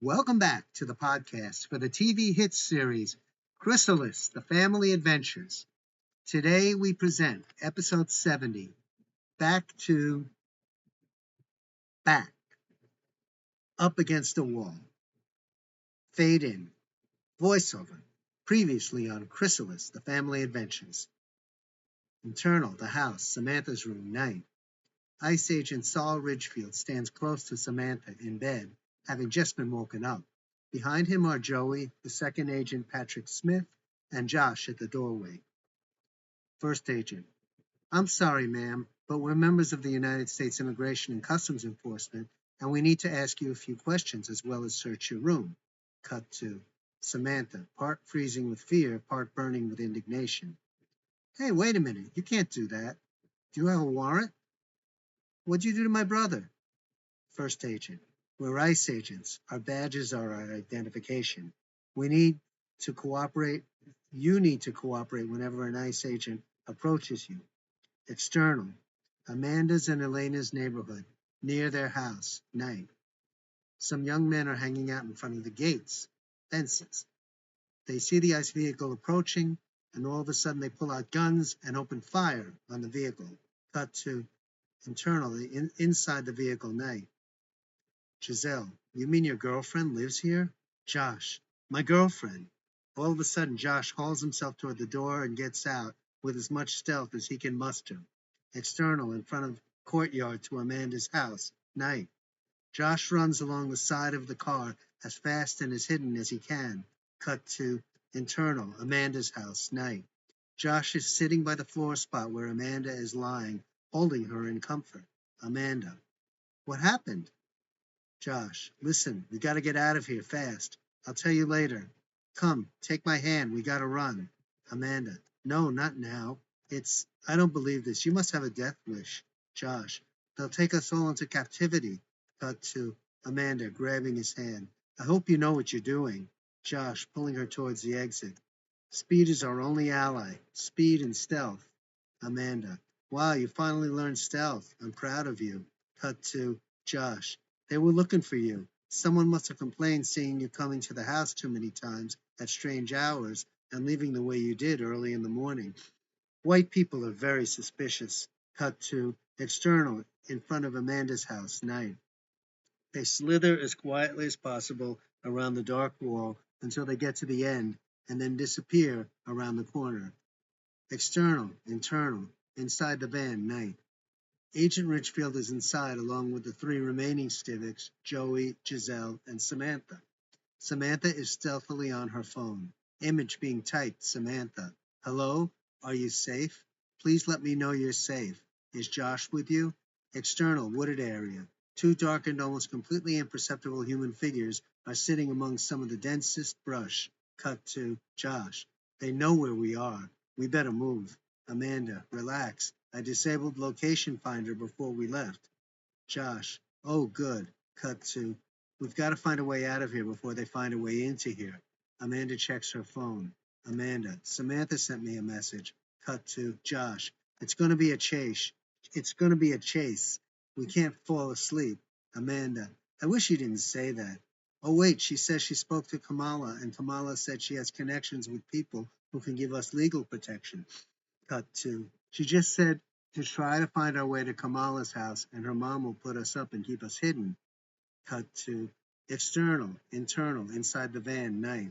Welcome back to the podcast for the TV hit series, Chrysalis, The Family Adventures. Today we present episode 70, Back to Back, Up Against the Wall. Fade in, voiceover, previously on Chrysalis, The Family Adventures. Internal, the house, Samantha's room, night. Ice Agent Saul Ridgefield stands close to Samantha in bed, having just been woken up. Behind him are Joey, the second agent Patrick Smith, and Josh at the doorway. First agent: I'm sorry, ma'am, but we're members of the United States Immigration and Customs Enforcement, and we need to ask you a few questions as well as search your room. Cut to Samantha, part freezing with fear, part burning with indignation. Hey, wait a minute. You can't do that. Do you have a warrant? What'd you do to my brother? First agent: We're ICE agents. Our badges are our identification. We need to cooperate. You need to cooperate whenever an ICE agent approaches you. External: Amanda's and Eléna's neighborhood, near their house, night. Some young men are hanging out in front of the gates, fences. They see the ICE vehicle approaching, and all of a sudden they pull out guns and open fire on the vehicle. Cut to internally, inside the vehicle, night. Giselle: You mean your girlfriend lives here? Josh: My girlfriend. All of a sudden, Josh hauls himself toward the door and gets out with as much stealth as he can muster. External, in front of courtyard to Amanda's house, night. Josh runs along the side of the car as fast and as hidden as he can. Cut to internal, Amanda's house, night. Josh is sitting by the floor spot where Amanda is lying, holding her in comfort. Amanda: What happened? Josh: Listen, we gotta get out of here fast. I'll tell you later. Come, take my hand, we gotta run. Amanda: No, not now. I don't believe this. You must have a death wish. Josh: They'll take us all into captivity. Cut to Amanda, grabbing his hand. I hope you know what you're doing. Josh, pulling her towards the exit. Speed is our only ally. Speed and stealth. Amanda: Wow, you finally learned stealth. I'm proud of you. Cut to Josh: They were looking for you. Someone must have complained seeing you coming to the house too many times at strange hours and leaving the way you did early in the morning. White people are very suspicious. Cut to external, in front of Amanda's house, night. They slither as quietly as possible around the dark wall until they get to the end and then disappear around the corner. External, internal, inside the van, night. Agent Richfield is inside along with the three remaining Stivics, Joey, Giselle, and Samantha. Samantha is stealthily on her phone. Image being typed: Samantha: Hello? Are you safe? Please let me know you're safe. Is Josh with you? External, wooded area. Two darkened, almost completely imperceptible human figures are sitting among some of the densest brush. Cut to Josh: They know where we are. We better move. Amanda: Relax. I disabled location finder before we left. Josh: Oh, good. Cut to We've got to find a way out of here before they find a way into here. Amanda checks her phone. Amanda: Samantha sent me a message. Cut to Josh: It's going to be a chase. It's going to be a chase. We can't fall asleep. Amanda: I wish you didn't say that. Oh, wait, she says she spoke to Kamala, and Kamala said she has connections with people who can give us legal protection. Cut to She just said to try to find our way to Kamala's house, and her mom will put us up and keep us hidden. Cut to external, internal, inside the van, night.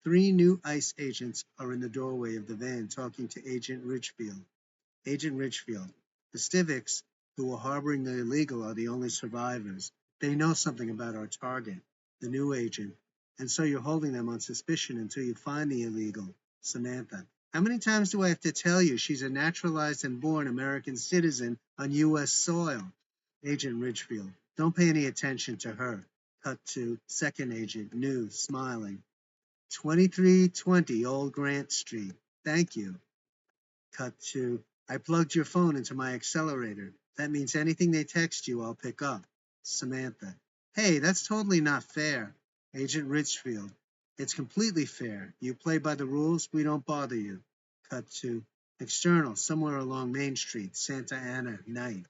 Three new ICE agents are in the doorway of the van talking to Agent Richfield. Agent Richfield: The Stivics, who are harboring the illegal, are the only survivors. They know something about our target, the new agent, and so you're holding them on suspicion until you find the illegal. Samantha: How many times do I have to tell you she's a naturalized and born American citizen on U.S. soil? Agent Ridgefield: Don't pay any attention to her. Cut to second agent, new, smiling. 2320 Old Grant Street. Thank you. Cut to I plugged your phone into my accelerator. That means anything they text you, I'll pick up. Samantha: Hey, that's totally not fair. Agent Ridgefield: It's completely fair. You play by the rules, we don't bother you. Cut to external, somewhere along Main Street, Santa Ana, night.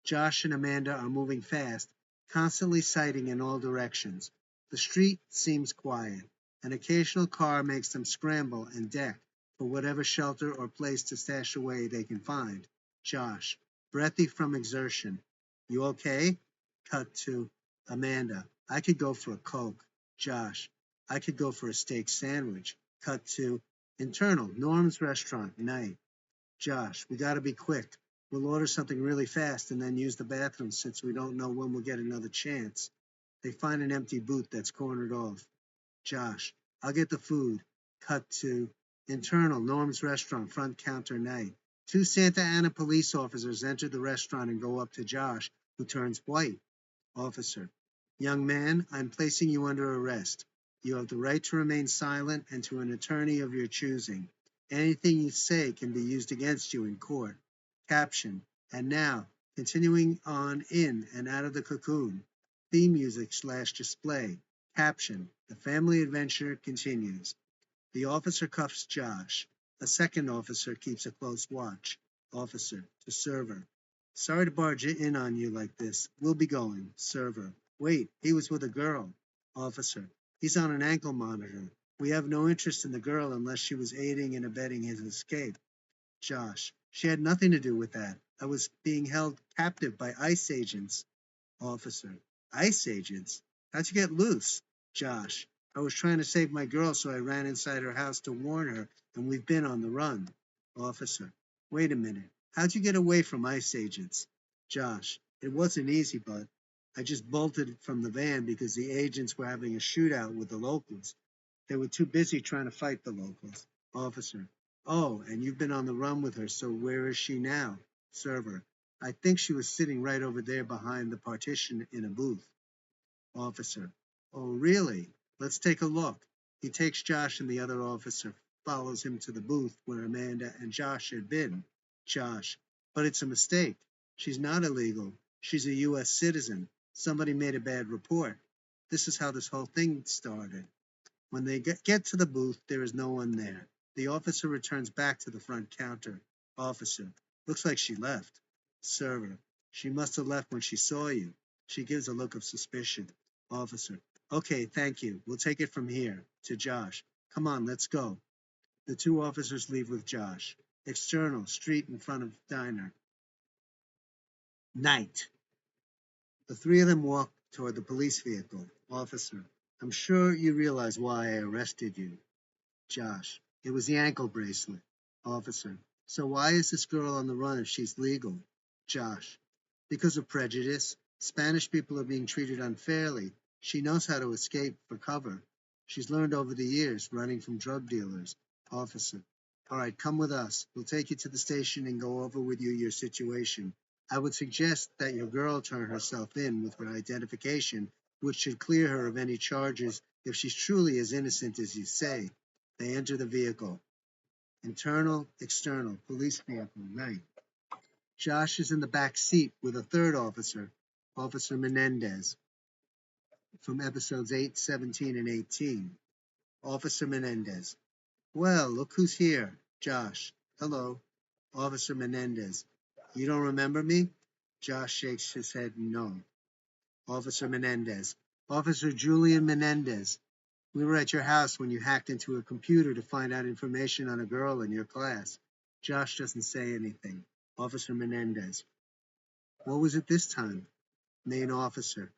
Josh and Amanda are moving fast, constantly sighting in all directions. The street seems quiet. An occasional car makes them scramble and deck for whatever shelter or place to stash away they can find. Josh, breathy from exertion. You okay? Cut to Amanda. I could go for a Coke. Josh, I could go for a steak sandwich. Cut to internal, Norm's restaurant, night. Josh, we gotta be quick. We'll order something really fast and then use the bathroom since we don't know when we'll get another chance. They find an empty booth that's cornered off. Josh, I'll get the food. Cut to internal, Norm's restaurant, front counter night. Two Santa Ana police officers enter the restaurant and go up to Josh, who turns white. Officer, young man, I'm placing you under arrest. You have the right to remain silent and to an attorney of your choosing. Anything you say can be used against you in court. Caption, and now, continuing on in and out of the cocoon. Theme music / display. Caption, the family adventure continues. The officer cuffs Josh. A second officer keeps a close watch. Officer to server. Sorry to barge in on you like this. We'll be going. Server. Wait, he was with a girl. Officer. He's on an ankle monitor. We have no interest in the girl unless she was aiding and abetting his escape. Josh. She had nothing to do with that. I was being held captive by ICE agents. Officer. ICE agents? How'd you get loose? Josh. I was trying to save my girl, so I ran inside her house to warn her, and we've been on the run. Officer. Wait a minute. How'd you get away from ICE agents? Josh. It wasn't easy, but I just bolted from the van because the agents were having a shootout with the locals. They were too busy trying to fight the locals. Officer. Oh, and you've been on the run with her, so where is she now? Server. I think she was sitting right over there behind the partition in a booth. Officer. Oh, really? Let's take a look. He takes Josh and the other officer, follows him to the booth where Amanda and Josh had been. Josh. But it's a mistake. She's not illegal. She's a U.S. citizen. Somebody made a bad report. This is how this whole thing started. When they get to the booth, there is no one there. The officer returns back to the front counter. Officer. Looks like she left. Server. She must have left when she saw you. She gives a look of suspicion. Officer. Okay, thank you. We'll take it from here. To Josh. Come on, let's go. The two officers leave with Josh. External, street in front of diner. Night. The three of them walk toward the police vehicle. Officer. I'm sure you realize why I arrested you. Josh. It was the ankle bracelet. Officer. So why is this girl on the run if she's legal? Josh. Because of prejudice. Spanish people are being treated unfairly. She knows how to escape for cover. She's learned over the years, running from drug dealers. Officer. All right, come with us. We'll take you to the station and go over with you your situation. I would suggest that your girl turn herself in with her identification, which should clear her of any charges if she's truly as innocent as you say. They enter the vehicle. Internal, external, police vehicle, night. Josh is in the back seat with a third officer, Officer Menendez, from episodes 8, 17, and 18. Officer Menendez. Well, look who's here. Josh. Hello. Officer Menendez. You don't remember me? Josh shakes his head no. Officer Menendez. Officer Julian Menendez. We were at your house when you hacked into a computer to find out information on a girl in your class. Josh doesn't say anything. Officer Menendez. What was it this time? Main officer.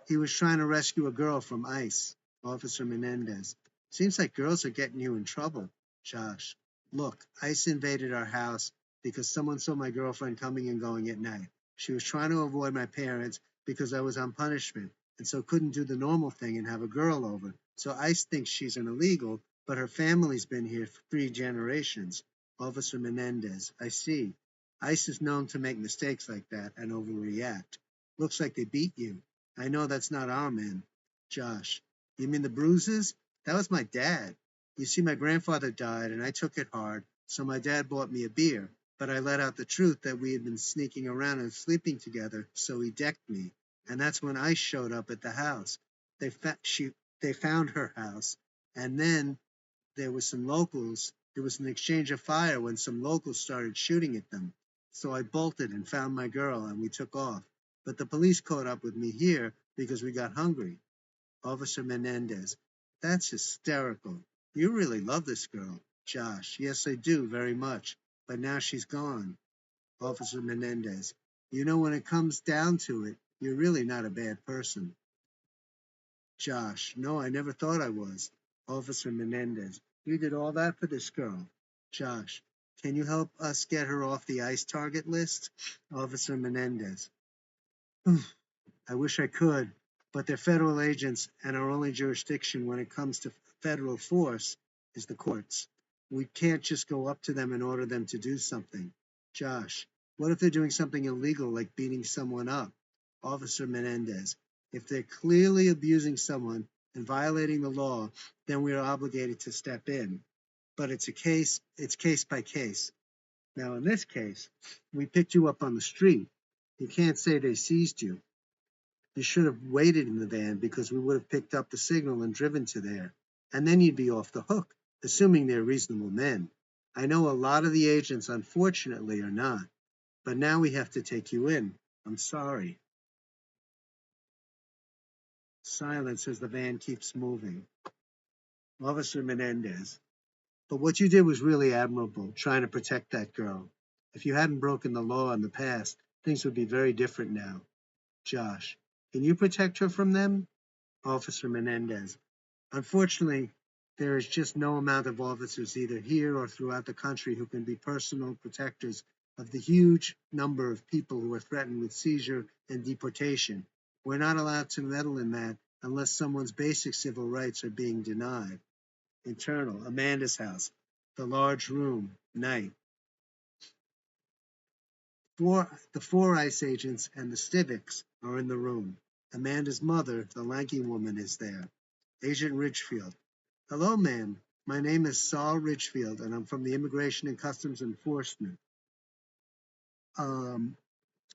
He was trying to rescue a girl from ICE. Officer Menendez. Seems like girls are getting you in trouble. Josh. Look, ICE invaded our house because someone saw my girlfriend coming and going at night. She was trying to avoid my parents because I was on punishment and so couldn't do the normal thing and have a girl over. So ICE thinks she's an illegal, but her family's been here for 3 generations. Officer Menendez. I see. ICE is known to make mistakes like that and overreact. Looks like they beat you. I know that's not our men. Josh. You mean the bruises? That was my dad. You see, my grandfather died and I took it hard, so my dad bought me a beer. But I let out the truth that we had been sneaking around and sleeping together, so he decked me. And that's when ICE showed up at the house. They found her house, and then there was some locals. There was an exchange of fire when some locals started shooting at them. So I bolted and found my girl, and we took off. But the police caught up with me here because we got hungry. Officer Menendez: That's hysterical. You really love this girl. Josh: Yes, I do, very much. But now she's gone. Officer Menendez: When it comes down to it, you're really not a bad person. Josh: No, I never thought I was. Officer Menendez: You did all that for this girl. Josh: Can you help us get her off the ICE target list? Officer Menendez: I wish I could, but they're federal agents, and our only jurisdiction when it comes to federal force is the courts. We can't just go up to them and order them to do something. Josh: What if they're doing something illegal like beating someone up? Officer Menendez: If they're clearly abusing someone and violating the law, then we are obligated to step in. But it's case by case. Now, in this case, we picked you up on the street. You can't say they seized you. You should have waited in the van because we would have picked up the signal and driven to there. And then you'd be off the hook, assuming they're reasonable men. I know a lot of the agents, unfortunately, are not. But now we have to take you in. I'm sorry. Silence as the van keeps moving. Officer Menendez: But what you did was really admirable, trying to protect that girl. If you hadn't broken the law in the past, things would be very different now. Josh: Can you protect her from them? Officer Menendez: Unfortunately, there is just no amount of officers either here or throughout the country who can be personal protectors of the huge number of people who are threatened with seizure and deportation. We're not allowed to meddle in that unless someone's basic civil rights are being denied. Internal: Amanda's house. The large room. Night. The four ICE agents and the Stivics are in the room. Amanda's mother, the lanky woman, is there. Agent Richfield: Hello, ma'am. My name is Saul Richfield, and I'm from the Immigration and Customs Enforcement. Um,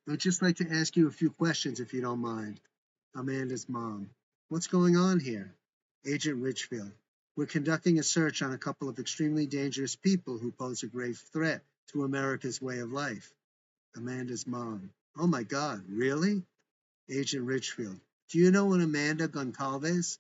I'd just like to ask you a few questions, if you don't mind. Amanda's mom: What's going on here? Agent Richfield: We're conducting a search on a couple of extremely dangerous people who pose a grave threat to America's way of life. Amanda's mom: Oh my God, really? Agent Richfield: Do you know an Amanda Goncalves?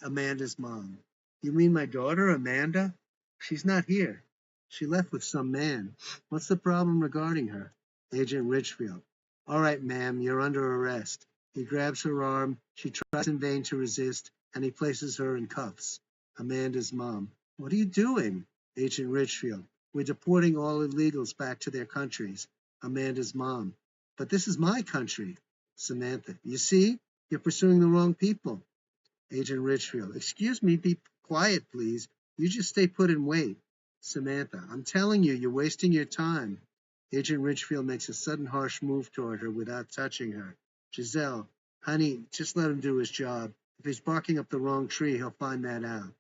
Amanda's mom: You mean my daughter, Amanda? She's not here. She left with some man. What's the problem regarding her? Agent Richfield: All right, ma'am, you're under arrest. He grabs her arm. She tries in vain to resist, and he places her in cuffs. Amanda's mom: What are you doing? Agent Richfield: We're deporting all illegals back to their countries. Amanda's mom: But this is my country. Samantha: You see, you're pursuing the wrong people. Agent Richfield: Excuse me, be quiet, please. You just stay put and wait. Samantha: I'm telling you, you're wasting your time. Agent Richfield makes a sudden harsh move toward her without touching her. Giselle: Honey, just let him do his job. If he's barking up the wrong tree, he'll find that out.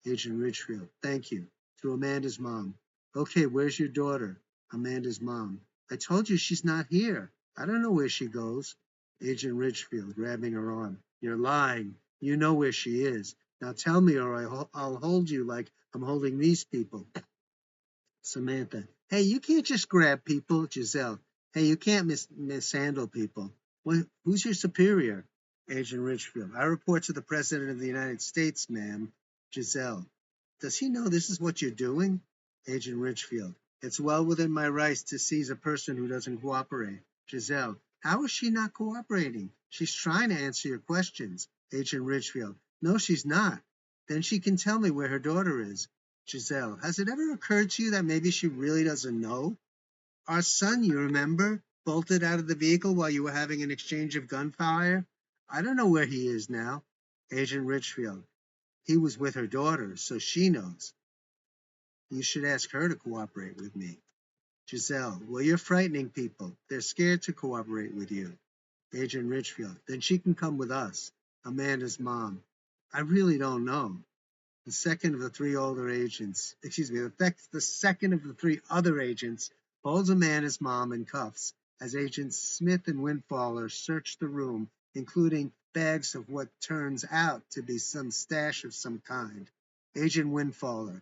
Agent Richfield: Thank you. To Amanda's mom: Okay, where's your daughter? Amanda's mom: I told you she's not here. I don't know where she goes. Agent Richfield, grabbing her arm: You're lying. You know where she is. Now tell me, or I'll hold you like I'm holding these people. Samantha: Hey, you can't just grab people. Giselle: Hey, you can't mishandle people. Who's your superior? Agent Richfield: I report to the President of the United States, ma'am. Giselle: Does he know this is what you're doing? Agent Richfield: It's well within my rights to seize a person who doesn't cooperate. Giselle: How is she not cooperating? She's trying to answer your questions. Agent Richfield: No, she's not. Then she can tell me where her daughter is. Giselle: Has it ever occurred to you that maybe she really doesn't know? Our son, you remember, bolted out of the vehicle while you were having an exchange of gunfire? I don't know where he is now. Agent Richfield: He was with her daughter, so she knows. You should ask her to cooperate with me. Giselle: Well, you're frightening people. They're scared to cooperate with you. Agent Richfield: Then she can come with us. Amanda's mom: I really don't know. The second of the three older agents, the second of the three other agents holds Amanda's mom in cuffs as Agents Smith and Windfaller search the room, including bags of what turns out to be some stash of some kind. Agent Windfaller: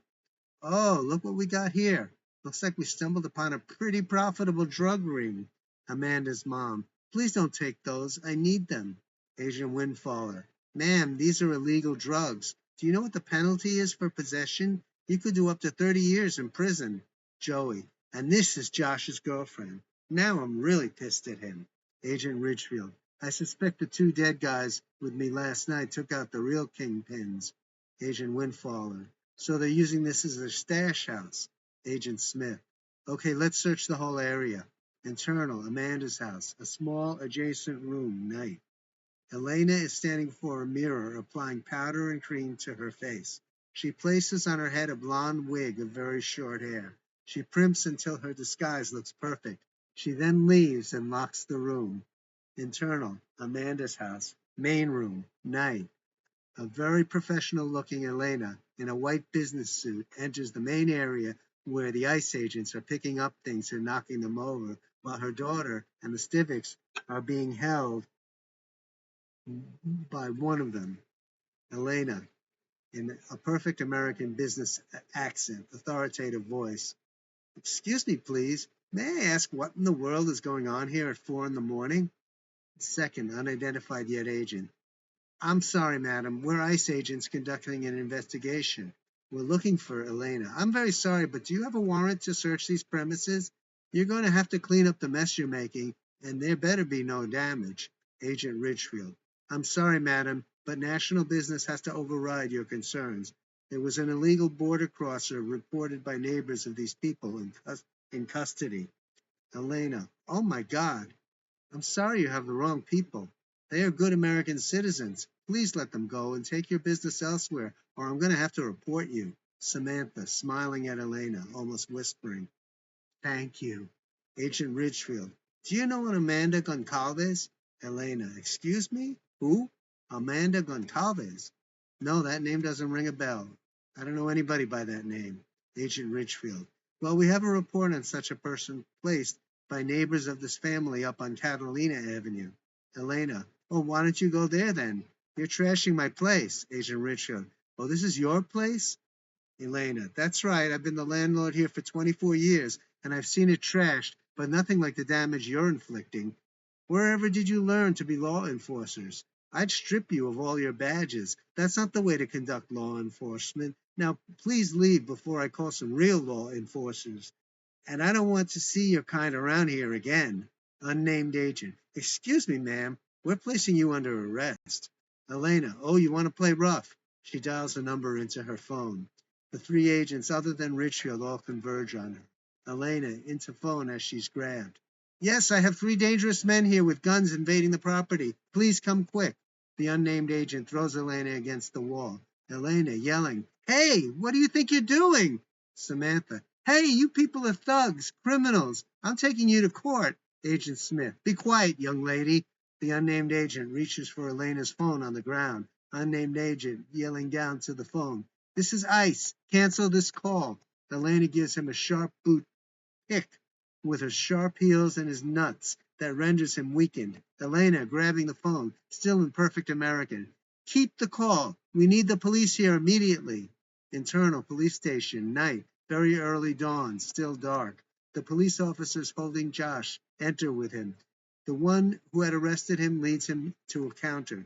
Oh, look what we got here. Looks like we stumbled upon a pretty profitable drug ring. Amanda's mom: Please don't take those. I need them. Agent Windfaller: Ma'am, these are illegal drugs. Do you know what the penalty is for possession? You could do up to 30 years in prison. Joey, and this is Josh's girlfriend. Now I'm really pissed at him. Agent Ridgefield, I suspect the two dead guys with me last night took out the real kingpins. Agent Windfaller, so they're using this as their stash house. Agent Smith, okay, let's search the whole area. Internal, Amanda's house, a small adjacent room, night. Eléna is standing before a mirror, applying powder and cream to her face. She places on her head a blonde wig of very short hair. She primps until her disguise looks perfect. She then leaves and locks the room. Internal, Amanda's house, main room, night. A very professional-looking Eléna, in a white business suit, enters the main area where the ICE agents are picking up things and knocking them over, while her daughter and the Stivics are being held by one of them, Eléna, in a perfect American business accent, authoritative voice. Excuse me, please. May I ask what in the world is going on here at 4 in the morning? Second, unidentified yet agent. I'm sorry, madam. We're ICE agents conducting an investigation. We're looking for Eléna. I'm very sorry, but do you have a warrant to search these premises? You're going to have to clean up the mess you're making, and there better be no damage. Agent Ridgefield. I'm sorry, madam, but national business has to override your concerns. There was an illegal border crosser reported by neighbors of these people in custody. Eléna. Oh, my God. I'm sorry you have the wrong people. They are good American citizens. Please let them go and take your business elsewhere, or I'm going to have to report you. Samantha, smiling at Eléna, almost whispering, Thank you. Agent Ridgefield, do you know an Amanda Goncalves? Eléna, excuse me? Who? Amanda Goncalves? No, that name doesn't ring a bell. I don't know anybody by that name. Agent Ridgefield, well, we have a report on such a person placed by neighbors of this family up on Catalina Avenue. Eléna, oh, why don't you go there then? You're trashing my place. Agent Ridgefield, oh, this is your place? Eléna, that's right. I've been the landlord here for 24 years, and I've seen it trashed, but nothing like the damage you're inflicting. Wherever did you learn to be law enforcers? I'd strip you of all your badges. That's not the way to conduct law enforcement. Now, please leave before I call some real law enforcers. And I don't want to see your kind around here again. Unnamed agent. Excuse me, ma'am. We're placing you under arrest. Eléna. Oh, you want to play rough? She dials a number into her phone. The three agents, other than Richfield, all converge on her. Eléna, into phone as she's grabbed. Yes, I have 3 dangerous men here with guns invading the property. Please come quick. The unnamed agent throws Eléna against the wall. Eléna, yelling, Hey, what do you think you're doing? Samantha, Hey, you people are thugs, criminals. I'm taking you to court. Agent Smith, be quiet, young lady. The unnamed agent reaches for Elena's phone on the ground. Unnamed agent yelling down to the phone. This is ICE. Cancel this call. Eléna gives him a sharp boot kick with her sharp heels and his nuts that renders him weakened. Eléna, grabbing the phone, still in perfect American. Keep the call. We need the police here immediately. Internal police station, night, very early dawn, still dark. The police officers holding Josh enter with him. The one who had arrested him leads him to a counter.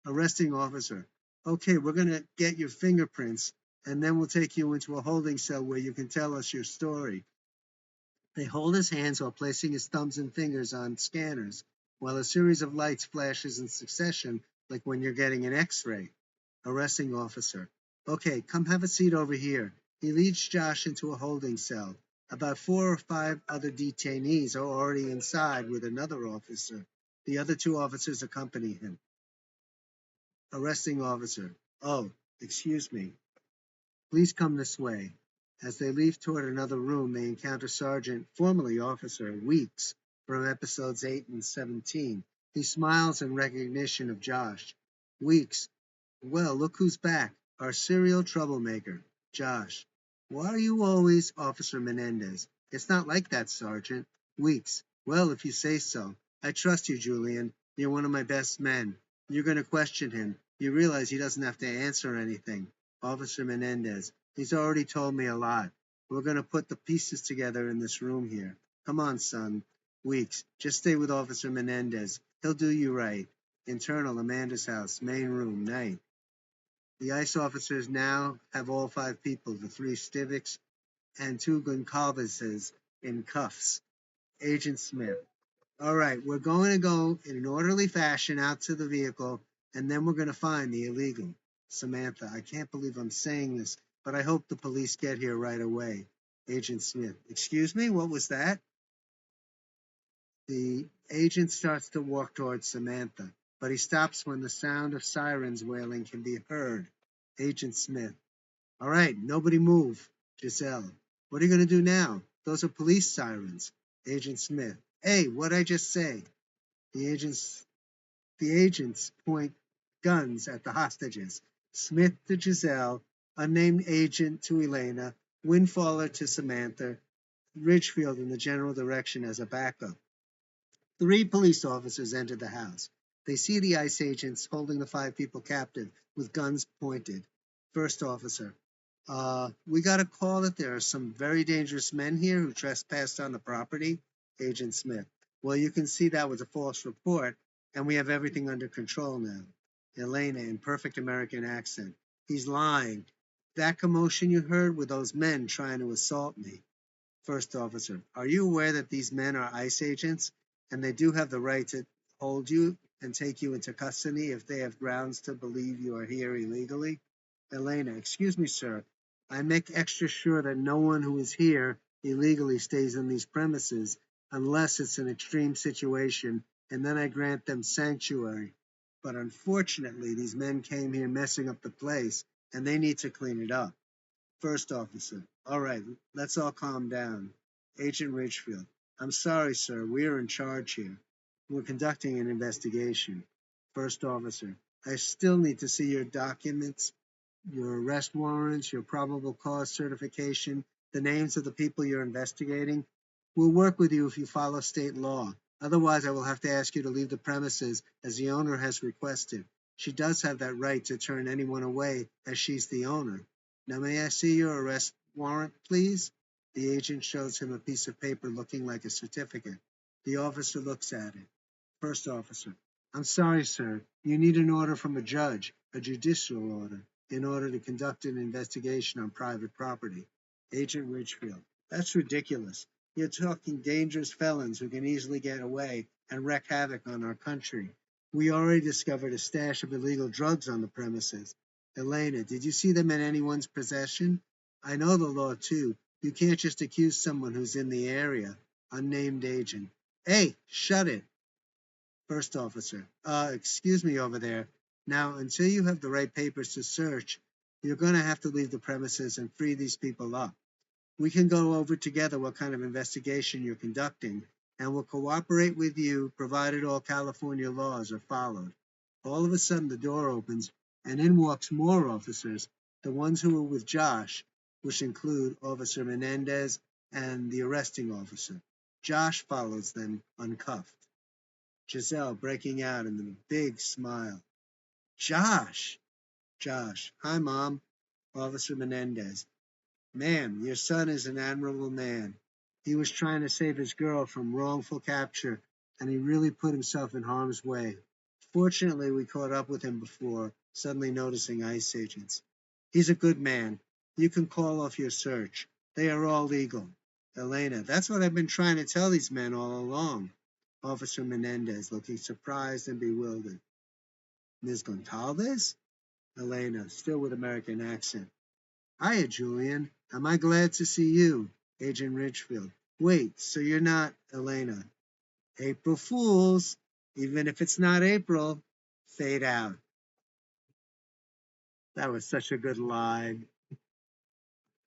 Arresting officer. Okay, we're going to get your fingerprints, and then we'll take you into a holding cell where you can tell us your story. They hold his hands while placing his thumbs and fingers on scanners, while a series of lights flashes in succession like when you're getting an X-ray. Arresting officer. Okay, come have a seat over here. He leads Josh into a holding cell. About 4 or 5 other detainees are already inside with another officer. The other 2 officers accompany him. Arresting officer. Oh, excuse me. Please come this way. As they leave toward another room, they encounter Sergeant, formerly Officer, Weeks, from episodes 8 and 17. He smiles in recognition of Josh. Weeks, well, look who's back, our serial troublemaker, Josh. Why are you always Officer Menendez? It's not like that, Sergeant. Weeks, well, if you say so. I trust you, Julian. You're one of my best men. You're going to question him. You realize he doesn't have to answer anything. Officer Menendez, he's already told me a lot. We're going to put the pieces together in this room here. Come on, son. Weeks, just stay with Officer Menendez. He'll do you right. Internal, Amanda's house, main room, night. The ICE officers now have all 5 people, the 3 Stivics and 2 Goncalveses in cuffs. Agent Smith. All right, we're going to go in an orderly fashion out to the vehicle, and then we're going to find the illegal. Samantha, I can't believe I'm saying this, but I hope the police get here right away. Agent Smith. Excuse me, what was that? The agent starts to walk towards Samantha, but he stops when the sound of sirens wailing can be heard. Agent Smith. All right, nobody move. Giselle. What are you going to do now? Those are police sirens. Agent Smith. Hey, what'd I just say? The agents point guns at the hostages. Smith to Giselle, unnamed agent to Eléna, Windfaller to Samantha, Ridgefield in the general direction as a backup. 3 police officers enter the house. They see the ICE agents holding the 5 people captive with guns pointed. First officer, we got a call that there are some very dangerous men here who trespassed on the property. Agent Smith, well, you can see that was a false report, and we have everything under control now. Eléna in perfect American accent, he's lying. That commotion you heard were those men trying to assault me. First officer, are you aware that these men are ICE agents, and they do have the right to hold you and take you into custody if they have grounds to believe you are here illegally? Eléna, excuse me, sir. I make extra sure that no one who is here illegally stays on these premises unless it's an extreme situation, and then I grant them sanctuary. But unfortunately, these men came here messing up the place, and they need to clean it up. First officer, all right, let's all calm down. Agent Ridgefield, I'm sorry, sir, we are in charge here. We're conducting an investigation. First officer, I still need to see your documents, your arrest warrants, your probable cause certification, the names of the people you're investigating. We'll work with you if you follow state law. Otherwise, I will have to ask you to leave the premises as the owner has requested. She does have that right to turn anyone away as she's the owner. Now, may I see your arrest warrant, please? The agent shows him a piece of paper looking like a certificate. The officer looks at it. First officer, I'm sorry, sir. You need an order from a judge, a judicial order, in order to conduct an investigation on private property. Agent Ridgefield, that's ridiculous. You're talking dangerous felons who can easily get away and wreak havoc on our country. We already discovered a stash of illegal drugs on the premises. Eléna, did you see them in anyone's possession? I know the law, too. You can't just accuse someone who's in the area. Unnamed agent. Hey, shut it. First officer, excuse me over there. Now, until you have the right papers to search, you're going to have to leave the premises and free these people up. We can go over together what kind of investigation you're conducting, and we'll cooperate with you provided all California laws are followed. All of a sudden, the door opens, and in walks more officers, the ones who were with Josh, which include Officer Menendez and the arresting officer. Josh follows them, uncuffed. Giselle breaking out in a big smile. Josh! Josh. Hi, Mom. Officer Menendez. Ma'am, your son is an admirable man. He was trying to save his girl from wrongful capture, and he really put himself in harm's way. Fortunately, we caught up with him before, suddenly noticing ICE agents. He's a good man. You can call off your search. They are all legal. Eléna, that's what I've been trying to tell these men all along. Officer Menendez, looking surprised and bewildered. Ms. Goncalves? Eléna, still with American accent. Hiya, Julian. Am I glad to see you? Agent Ridgefield. Wait, so you're not Eléna? April Fools. Even if it's not April. Fade out. That was such a good line.